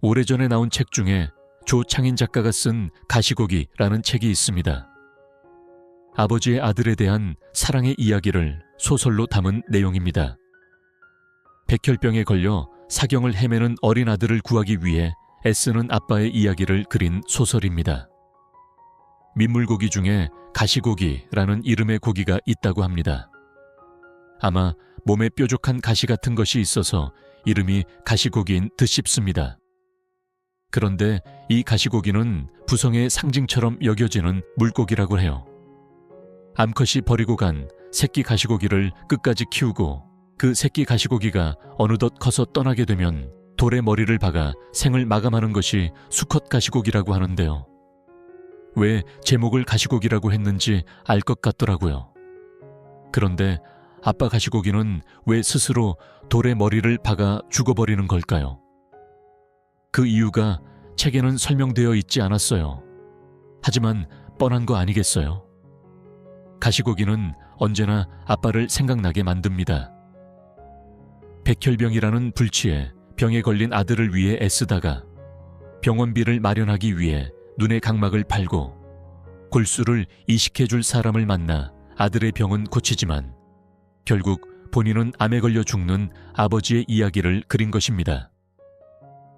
오래전에 나온 책 중에 조창인 작가가 쓴 가시고기라는 책이 있습니다. 아버지의 아들에 대한 사랑의 이야기를 소설로 담은 내용입니다. 백혈병에 걸려 사경을 헤매는 어린 아들을 구하기 위해 애쓰는 아빠의 이야기를 그린 소설입니다. 민물고기 중에 가시고기라는 이름의 고기가 있다고 합니다. 아마 몸에 뾰족한 가시 같은 것이 있어서 이름이 가시고기인 듯 싶습니다. 그런데 이 가시고기는 부성의 상징처럼 여겨지는 물고기라고 해요. 암컷이 버리고 간 새끼 가시고기를 끝까지 키우고 그 새끼 가시고기가 어느덧 커서 떠나게 되면 돌에 머리를 박아 생을 마감하는 것이 수컷 가시고기라고 하는데요. 왜 제목을 가시고기라고 했는지 알 것 같더라고요. 그런데 아빠 가시고기는 왜 스스로 돌에 머리를 박아 죽어버리는 걸까요? 그 이유가 책에는 설명되어 있지 않았어요. 하지만 뻔한 거 아니겠어요? 가시고기는 언제나 아빠를 생각나게 만듭니다. 백혈병이라는 불치에 병에 걸린 아들을 위해 애쓰다가 병원비를 마련하기 위해 눈의 각막을 팔고 골수를 이식해줄 사람을 만나 아들의 병은 고치지만 결국 본인은 암에 걸려 죽는 아버지의 이야기를 그린 것입니다.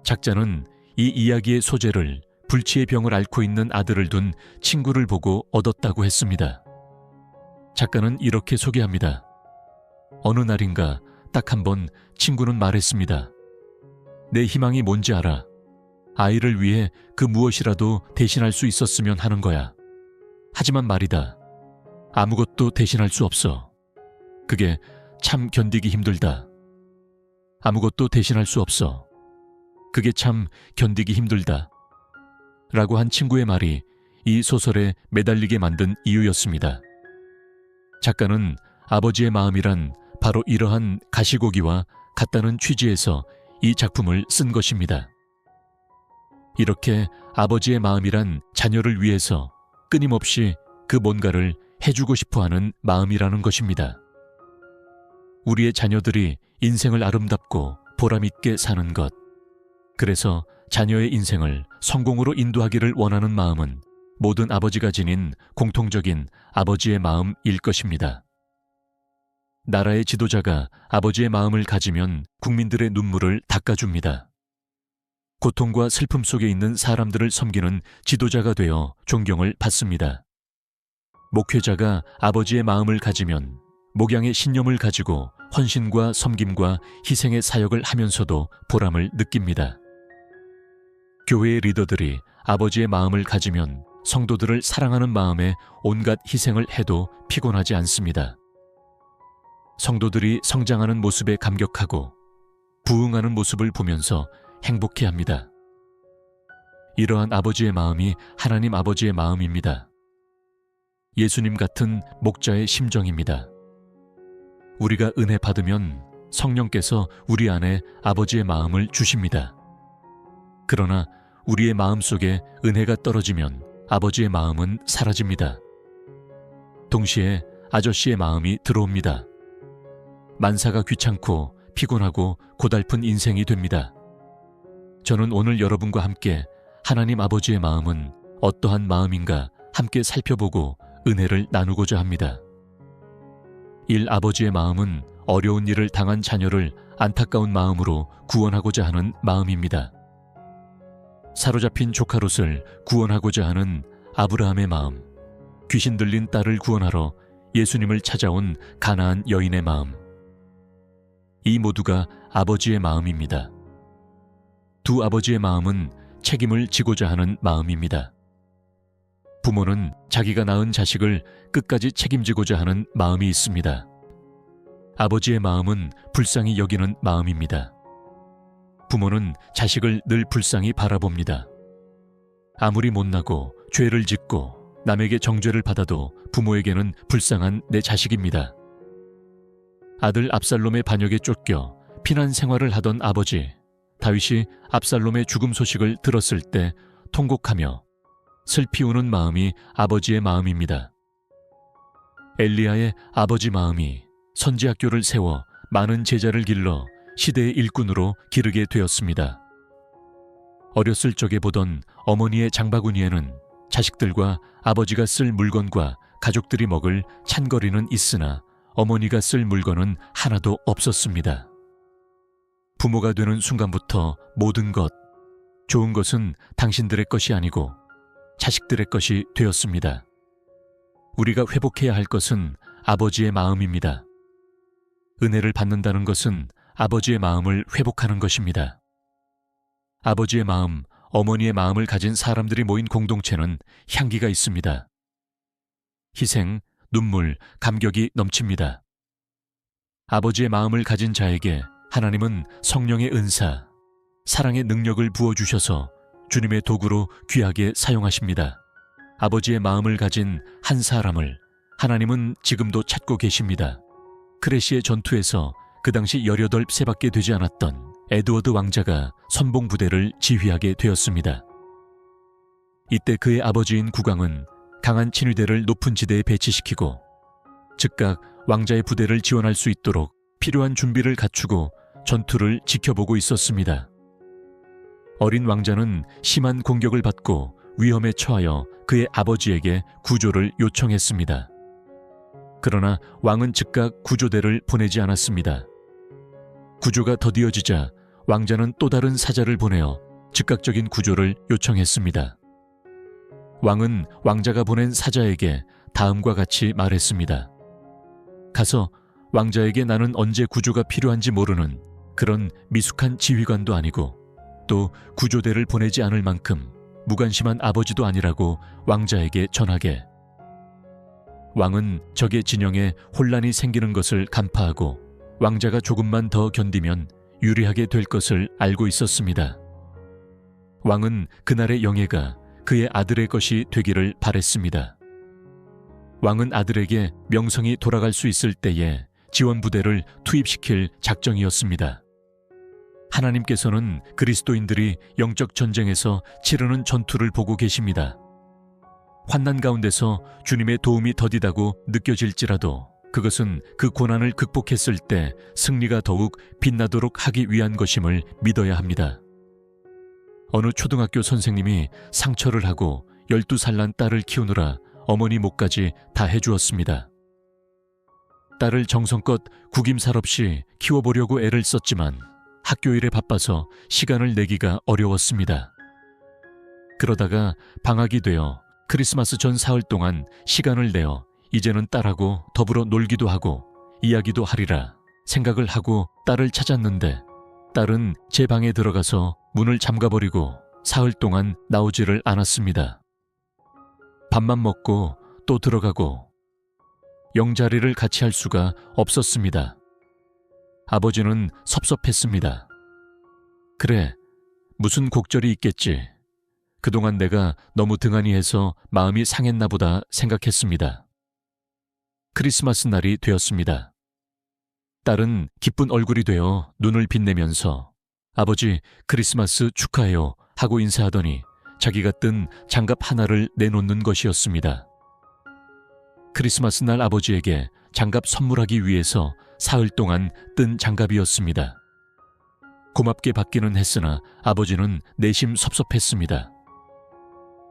작자는 이 이야기의 소재를 불치의 병을 앓고 있는 아들을 둔 친구를 보고 얻었다고 했습니다. 작가는 이렇게 소개합니다. 어느 날인가 딱 한 번 친구는 말했습니다. 내 희망이 뭔지 알아. 아이를 위해 그 무엇이라도 대신할 수 있었으면 하는 거야. 하지만 말이다. 아무것도 대신할 수 없어. 그게 참 견디기 힘들다. 아무것도 대신할 수 없어. 그게 참 견디기 힘들다. 라고 한 친구의 말이 이 소설에 매달리게 만든 이유였습니다. 작가는 아버지의 마음이란 바로 이러한 가시고기와 같다는 취지에서 이 작품을 쓴 것입니다. 이렇게 아버지의 마음이란 자녀를 위해서 끊임없이 그 뭔가를 해주고 싶어하는 마음이라는 것입니다. 우리의 자녀들이 인생을 아름답고 보람있게 사는 것, 그래서 자녀의 인생을 성공으로 인도하기를 원하는 마음은 모든 아버지가 지닌 공통적인 아버지의 마음일 것입니다. 나라의 지도자가 아버지의 마음을 가지면 국민들의 눈물을 닦아줍니다. 고통과 슬픔 속에 있는 사람들을 섬기는 지도자가 되어 존경을 받습니다. 목회자가 아버지의 마음을 가지면 목양의 신념을 가지고 헌신과 섬김과 희생의 사역을 하면서도 보람을 느낍니다. 교회의 리더들이 아버지의 마음을 가지면 성도들을 사랑하는 마음에 온갖 희생을 해도 피곤하지 않습니다. 성도들이 성장하는 모습에 감격하고 부흥하는 모습을 보면서 행복해합니다. 이러한 아버지의 마음이 하나님 아버지의 마음입니다. 예수님 같은 목자의 심정입니다. 우리가 은혜 받으면 성령께서 우리 안에 아버지의 마음을 주십니다. 그러나 우리의 마음 속에 은혜가 떨어지면 아버지의 마음은 사라집니다. 동시에 아저씨의 마음이 들어옵니다. 만사가 귀찮고 피곤하고 고달픈 인생이 됩니다. 저는 오늘 여러분과 함께 하나님 아버지의 마음은 어떠한 마음인가 함께 살펴보고 은혜를 나누고자 합니다. 아버지의 마음은 어려운 일을 당한 자녀를 안타까운 마음으로 구원하고자 하는 마음입니다. 사로잡힌 조카 롯을 구원하고자 하는 아브라함의 마음, 귀신 들린 딸을 구원하러 예수님을 찾아온 가나안 여인의 마음, 이 모두가 아버지의 마음입니다. 두 아버지의 마음은 책임을 지고자 하는 마음입니다. 부모는 자기가 낳은 자식을 끝까지 책임지고자 하는 마음이 있습니다. 아버지의 마음은 불쌍히 여기는 마음입니다. 부모는 자식을 늘 불쌍히 바라봅니다. 아무리 못나고 죄를 짓고 남에게 정죄를 받아도 부모에게는 불쌍한 내 자식입니다. 아들 압살롬의 반역에 쫓겨 피난 생활을 하던 아버지 다윗이 압살롬의 죽음 소식을 들었을 때 통곡하며 슬피 우는 마음이 아버지의 마음입니다. 엘리야의 아버지 마음이 선지학교를 세워 많은 제자를 길러 시대의 일꾼으로 기르게 되었습니다. 어렸을 적에 보던 어머니의 장바구니에는 자식들과 아버지가 쓸 물건과 가족들이 먹을 찬거리는 있으나 어머니가 쓸 물건은 하나도 없었습니다. 부모가 되는 순간부터 모든 것, 좋은 것은 당신들의 것이 아니고 자식들의 것이 되었습니다. 우리가 회복해야 할 것은 아버지의 마음입니다. 은혜를 받는다는 것은 아버지의 마음을 회복하는 것입니다. 아버지의 마음, 어머니의 마음을 가진 사람들이 모인 공동체는 향기가 있습니다. 희생, 눈물, 감격이 넘칩니다. 아버지의 마음을 가진 자에게 하나님은 성령의 은사, 사랑의 능력을 부어주셔서 주님의 도구로 귀하게 사용하십니다. 아버지의 마음을 가진 한 사람을 하나님은 지금도 찾고 계십니다. 크레시의 전투에서 그 당시 18세밖에 되지 않았던 에드워드 왕자가 선봉 부대를 지휘하게 되었습니다. 이때 그의 아버지인 국왕은 강한 친위대를 높은 지대에 배치시키고 즉각 왕자의 부대를 지원할 수 있도록 필요한 준비를 갖추고 전투를 지켜보고 있었습니다. 어린 왕자는 심한 공격을 받고 위험에 처하여 그의 아버지에게 구조를 요청했습니다. 그러나 왕은 즉각 구조대를 보내지 않았습니다. 구조가 더디어지자 왕자는 또 다른 사자를 보내어 즉각적인 구조를 요청했습니다. 왕은 왕자가 보낸 사자에게 다음과 같이 말했습니다. 가서 왕자에게 나는 언제 구조가 필요한지 모르는 그런 미숙한 지휘관도 아니고 또 구조대를 보내지 않을 만큼 무관심한 아버지도 아니라고 왕자에게 전하게. 왕은 적의 진영에 혼란이 생기는 것을 간파하고 왕자가 조금만 더 견디면 유리하게 될 것을 알고 있었습니다. 왕은 그날의 영예가 그의 아들의 것이 되기를 바랬습니다. 왕은 아들에게 명성이 돌아갈 수 있을 때에 지원부대를 투입시킬 작정이었습니다. 하나님께서는 그리스도인들이 영적 전쟁에서 치르는 전투를 보고 계십니다. 환난 가운데서 주님의 도움이 더디다고 느껴질지라도 그것은 그 고난을 극복했을 때 승리가 더욱 빛나도록 하기 위한 것임을 믿어야 합니다. 어느 초등학교 선생님이 상처를 하고 12살 난 딸을 키우느라 어머니 목까지 다 해주었습니다. 딸을 정성껏 구김살 없이 키워보려고 애를 썼지만 학교 일에 바빠서 시간을 내기가 어려웠습니다. 그러다가 방학이 되어 크리스마스 전 사흘 동안 시간을 내어 이제는 딸하고 더불어 놀기도 하고 이야기도 하리라 생각을 하고 딸을 찾았는데 딸은 제 방에 들어가서 문을 잠가버리고 사흘 동안 나오지를 않았습니다. 밥만 먹고 또 들어가고 영자리를 같이 할 수가 없었습니다. 아버지는 섭섭했습니다. 그래, 무슨 곡절이 있겠지. 그동안 내가 너무 등한히 해서 마음이 상했나 보다 생각했습니다. 크리스마스 날이 되었습니다. 딸은 기쁜 얼굴이 되어 눈을 빛내면서 아버지 크리스마스 축하해요 하고 인사하더니 자기가 뜬 장갑 하나를 내놓는 것이었습니다. 크리스마스 날 아버지에게 장갑 선물하기 위해서 사흘 동안 뜬 장갑이었습니다. 고맙게 받기는 했으나 아버지는 내심 섭섭했습니다.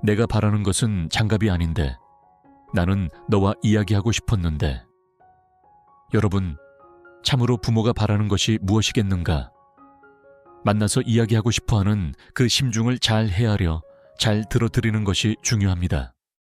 내가 바라는 것은 장갑이 아닌데 나는 너와 이야기하고 싶었는데. 여러분, 참으로 부모가 바라는 것이 무엇이겠는가? 만나서 이야기하고 싶어하는 그 심중을 잘 헤아려 잘 들어드리는 것이 중요합니다.